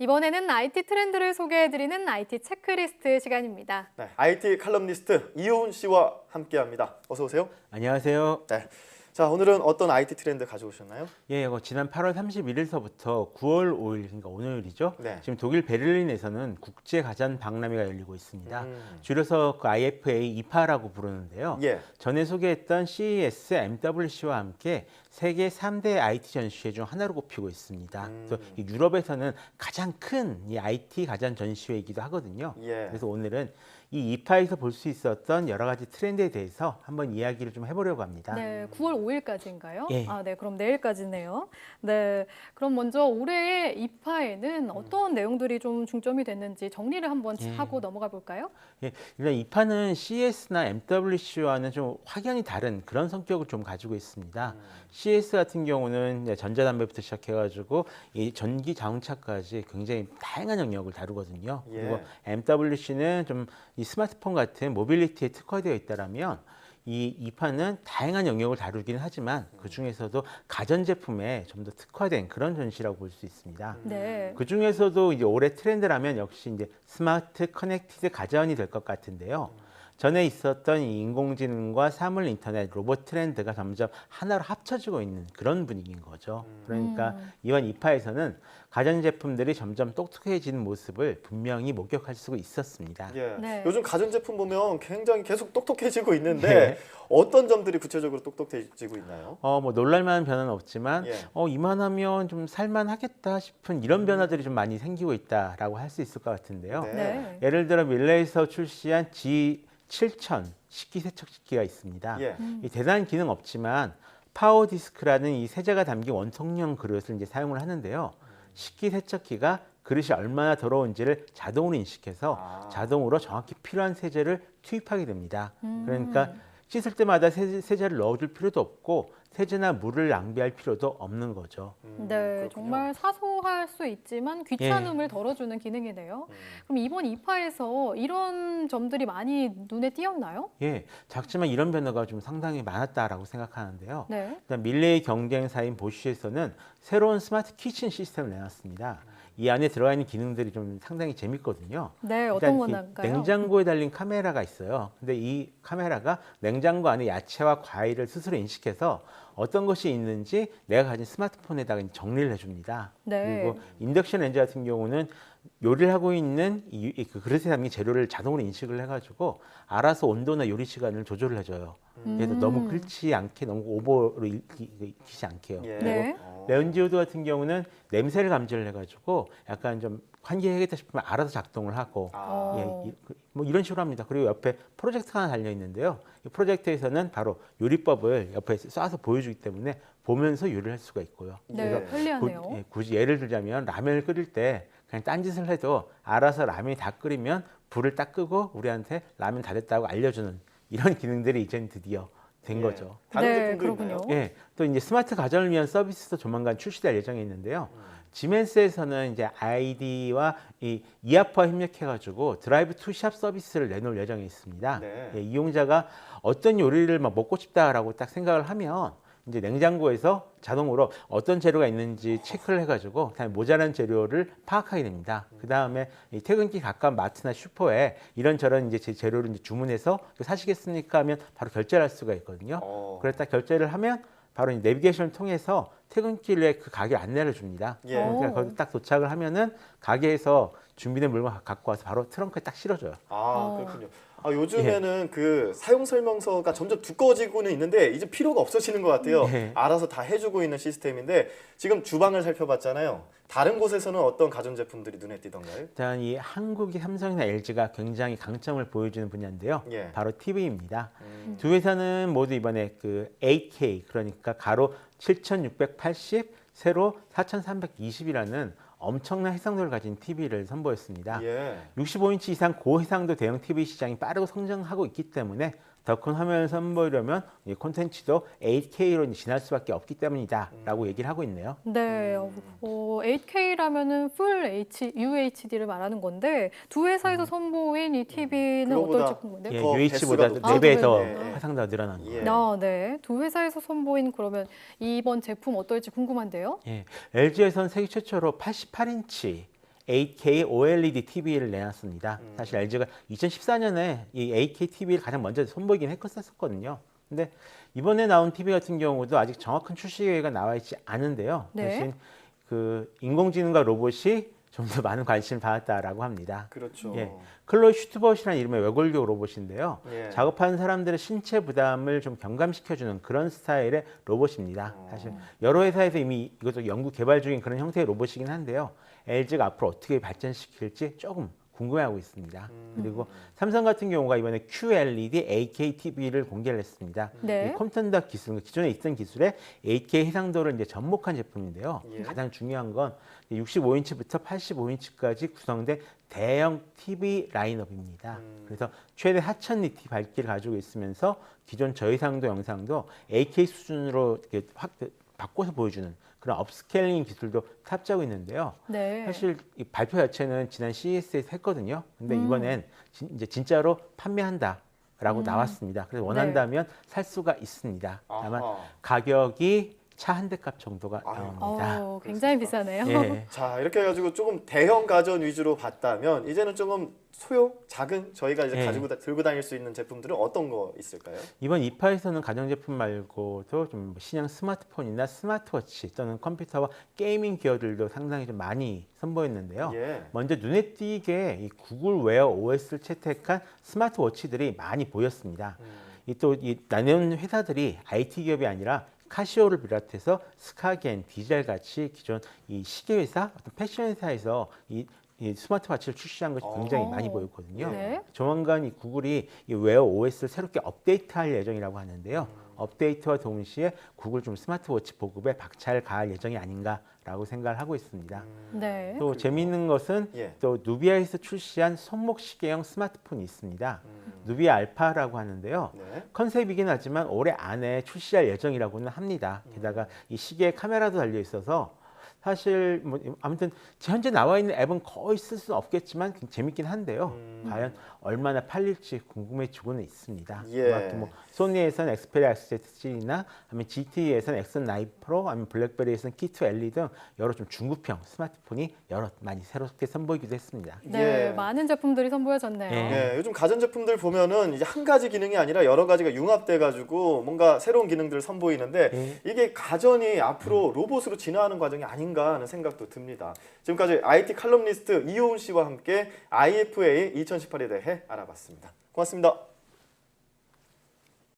이번에는 IT 트렌드를 소개해드리는 IT 체크리스트 시간입니다. 네, IT 칼럼니스트 이효훈 씨와 함께합니다. 어서 오세요. 안녕하세요. 네, 자 오늘은 어떤 IT 트렌드 가져오셨나요? 예, 지난 8월 31일서부터 9월 5일, 그러니까 오늘이죠. 네. 지금 독일 베를린에서는 국제 가전 박람회가 열리고 있습니다. 줄여서 그 IFA 이파라고 부르는데요. 예. 전에 소개했던 CES, MWC와 함께 세계 3대 IT 전시회 중 하나로 꼽히고 있습니다. 그래서 이 유럽에서는 가장 큰 이 IT 가전 전시회이기도 하거든요. 예. 그래서 오늘은 이 이파에서 볼 수 있었던 여러 가지 트렌드에 대해서 한번 이야기를 좀 해보려고 합니다. 네, 9월 5일까지인가요? 예. 네, 그럼 내일까지네요. 네, 그럼 먼저 올해의 이파에는 어떤 내용들이 좀 중점이 됐는지 정리를 한번 하고 넘어가 볼까요? 예, 일단 이파는 CES나 MWC와는 좀 확연히 다른 그런 성격을 좀 가지고 있습니다. CES 같은 경우는 이제 전자담배부터 시작해가지고 이 전기 자동차까지 굉장히 다양한 영역을 다루거든요. 예. 그리고 MWC는 좀 이 스마트폰 같은 모빌리티에 특화되어 있다라면 이 이파는 다양한 영역을 다루긴 하지만 그 중에서도 가전제품에 좀 더 특화된 그런 전시라고 볼 수 있습니다. 네. 그 중에서도 이제 올해 트렌드라면 역시 이제 스마트 커넥티드 가전이 될 것 같은데요. 전에 있었던 이 인공지능과 사물 인터넷, 로봇 트렌드가 점점 하나로 합쳐지고 있는 그런 분위기인 거죠. 그러니까 이번 이파에서는 가전제품들이 점점 똑똑해지는 모습을 분명히 목격할 수 있었습니다. 예. 네. 요즘 가전제품 보면 굉장히 계속 똑똑해지고 있는데 네. 어떤 점들이 구체적으로 똑똑해지고 있나요? 뭐 놀랄만한 변화는 없지만 예. 이만하면 좀 살만하겠다 싶은 이런 변화들이 좀 많이 생기고 있다라고 할 수 있을 것 같은데요. 네. 네. 예를 들어 밀레에서 출시한 G7000 식기세척기가 있습니다. 예. 이 대단한 기능 없지만 파워 디스크라는 이 세제가 담긴 원통형 그릇을 이제 사용을 하는데요. 식기세척기가 그릇이 얼마나 더러운지를 자동으로 인식해서 자동으로 정확히 필요한 세제를 투입하게 됩니다. 그러니까 씻을 때마다 세제를 넣어줄 필요도 없고 세제나 물을 낭비할 필요도 없는 거죠. 네, 그렇군요. 정말 사소할 수 있지만 귀찮음을 덜어주는 기능이네요. 그럼 이번 이파에서 이런 점들이 많이 눈에 띄었나요? 예, 작지만 이런 변화가 좀 상당히 많았다라고 생각하는데요. 네. 일단 밀레의 경쟁사인 보쉬에서는 새로운 스마트 키친 시스템을 내놨습니다. 이 안에 들어가 있는 기능들이 좀 상당히 재밌거든요. 네, 일단 어떤 이 건가요? 냉장고에 달린 카메라가 있어요. 근데 이 카메라가 냉장고 안에 야채와 과일을 스스로 인식해서 어떤 것이 있는지 내가 가진 스마트폰에다가 정리를 해줍니다. 네. 그리고 인덕션 렌즈 같은 경우는 요리를 하고 있는 그 그릇에 담긴 재료를 자동으로 인식을 해가지고 알아서 온도나 요리 시간을 조절을 해줘요. 그래서 너무 끓지 않게 너무 오버로 익히지 않게요. 예. 네. 레온지오드 같은 경우는 냄새를 감지를 해가지고 약간 좀 환기해야겠다 싶으면 알아서 작동을 하고 뭐 이런 식으로 합니다. 그리고 옆에 프로젝터가 하나 달려 있는데요. 이 프로젝터에서는 바로 요리법을 옆에 쏴서 보여주기 때문에 보면서 요리를 할 수가 있고요. 네, 그래서 편리하네요. 굳이 예를 들자면 라면을 끓일 때 그냥 딴짓을 해도 알아서 라면이 다 끓이면 불을 딱 끄고 우리한테 라면 다 됐다고 알려주는 이런 기능들이 이제 드디어 된 거죠. 다른 네, 제품도 그렇군요. 있나요? 예, 또 이제 스마트 가전을 위한 서비스도 조만간 출시될 예정에 있는데요. 지멘스에서는 이제 아이디와 이 이아프와 협력해가지고 드라이브 투 샵 서비스를 내놓을 예정에 있습니다. 네. 예, 이용자가 어떤 요리를 막 먹고 싶다라고 딱 생각을 하면 이제 냉장고에서 자동으로 어떤 재료가 있는지 체크를 해가지고 그다음에 모자란 재료를 파악하게 됩니다. 그 다음에 퇴근길 가까운 마트나 슈퍼에 이런저런 이제 제 재료를 이제 주문해서 사시겠습니까 하면 바로 결제를 할 수가 있거든요. 그랬다 결제를 하면 바로 이 내비게이션을 통해서 퇴근길에 그 가게 안내를 줍니다. 예. 그러니까 거기 딱 도착을 하면은 가게에서 준비된 물건 갖고 와서 바로 트렁크에 딱 실어줘요. 그렇군요. 요즘에는 그 사용 설명서가 점점 두꺼워지고는 있는데 이제 필요가 없어지는 것 같아요. 네. 알아서 다 해주고 있는 시스템인데 지금 주방을 살펴봤잖아요. 다른 곳에서는 어떤 가전제품들이 눈에 띄던가요? 일단 이 한국의 삼성이나 LG가 굉장히 강점을 보여주는 분야인데요. 예. 바로 TV입니다. 두 회사는 모두 이번에 그 8K 그러니까 가로 7680, 세로 4320이라는 엄청난 해상도를 가진 TV를 선보였습니다. 예. 65인치 이상 고해상도 대형 TV 시장이 빠르고 성장하고 있기 때문에 더 큰 화면을 선보이려면 이 콘텐츠도 8K로 지날 수밖에 없기 때문이다라고 얘기를 하고 있네요. 네, 8K라면은 풀 UHD를 말하는 건데 두 회사에서 선보인 이 TV는 어떨지 그거보다 궁금한데요. 예, 더 UH보다 개수가 4배 더 높죠. 예. 화상도가 늘어난 거예요. 예. 네, 두 회사에서 선보인 그러면 이번 제품 어떨지 궁금한데요. 예, LG에서는 세계 최초로 88인치 8K OLED TV를 내놨습니다. 사실 LG가 2014년에 이 8K TV를 가장 먼저 선보이긴 했었거든요. 근데 이번에 나온 TV 같은 경우도 아직 정확한 출시 계획가 나와 있지 않은데요. 네. 대신 그 인공지능과 로봇이 좀 더 많은 관심을 받았다라고 합니다. 그렇죠. 예. 클로이 슈트벗이라는 이름의 외골격 로봇인데요. 예. 작업하는 사람들의 신체 부담을 좀 경감시켜주는 그런 스타일의 로봇입니다. 사실 여러 회사에서 이미 이것도 연구 개발 중인 그런 형태의 로봇이긴 한데요. LG가 앞으로 어떻게 발전시킬지 조금 궁금해하고 있습니다. 그리고 삼성 같은 경우가 이번에 QLED 8K TV를 공개를 했습니다. 네. 이 컴퓨터 기술, 기존에 있던 기술의 8K 해상도를 이제 접목한 제품인데요. 예. 가장 중요한 건 65인치부터 85인치까지 구성된 대형 TV 라인업입니다. 그래서 최대 4000니트 밝기를 가지고 있으면서 기존 저해상도 영상도 8K 수준으로 이렇게 확 바꿔서 보여주는 그런 업스케일링 기술도 탑재하고 있는데요. 네. 사실 이 발표 자체는 지난 CES에서 했거든요. 근데 이번엔 이제 진짜로 판매한다라고 나왔습니다. 그래서 원한다면 살 수가 있습니다. 다만 아하. 가격이 차 한 대 값 정도가 아유. 나옵니다. 굉장히 비싸네요. 예. 자, 이렇게 해가지고 조금 대형 가전 위주로 봤다면 이제는 조금 소형, 작은 저희가 이제 예. 들고 다닐 수 있는 제품들은 어떤 거 있을까요? 이번 이파에서는 가전제품 말고도 좀 신형 스마트폰이나 스마트워치 또는 컴퓨터와 게이밍 기어들도 상당히 좀 많이 선보였는데요. 예. 먼저 눈에 띄게 이 구글 웨어 OS를 채택한 스마트워치들이 많이 보였습니다. 이 또 이 나는 회사들이 IT 기업이 아니라 카시오를 비롯해서 스카겐, 디젤 같이 기존 이 시계 회사, 어떤 패션 회사에서 이 스마트워치를 출시한 것이 굉장히 많이 보였거든요. 네. 조만간 이 구글이 이 웨어 OS를 새롭게 업데이트할 예정이라고 하는데요. 업데이트와 동시에 구글 좀 스마트워치 보급에 박차를 가할 예정이 아닌가라고 생각을 하고 있습니다. 네. 또 재미있는 것은 예. 또 누비아에서 출시한 손목 시계형 스마트폰이 있습니다. 누비아 알파라고 하는데요. 네. 컨셉이긴 하지만 올해 안에 출시할 예정이라고는 합니다. 게다가 이 시계에 카메라도 달려 있어서 사실 뭐 아무튼 현재 나와 있는 앱은 거의 쓸 수는 없겠지만 재밌긴 한데요. 과연 얼마나 팔릴지 궁금해지고는 있습니다. 예. 그만큼 뭐 소니에서는 엑스페리아 XZ7이나 아니면 GT에서는 X9 프로, 아니면 블랙베리에서는 키2 LE 등 여러 좀 중급형 스마트폰이 여러 많이 새롭게 선보이기도 했습니다. 네, 예. 많은 제품들이 선보여졌네요. 예. 네, 요즘 가전 제품들 보면은 이제 한 가지 기능이 아니라 여러 가지가 융합돼 가지고 뭔가 새로운 기능들을 선보이는데 예. 이게 가전이 앞으로 로봇으로 진화하는 과정이 아닌가 하는 생각도 듭니다. 지금까지 IT 칼럼니스트 이효은 씨와 함께 IFA 2018에 대해 알아봤습니다. 고맙습니다.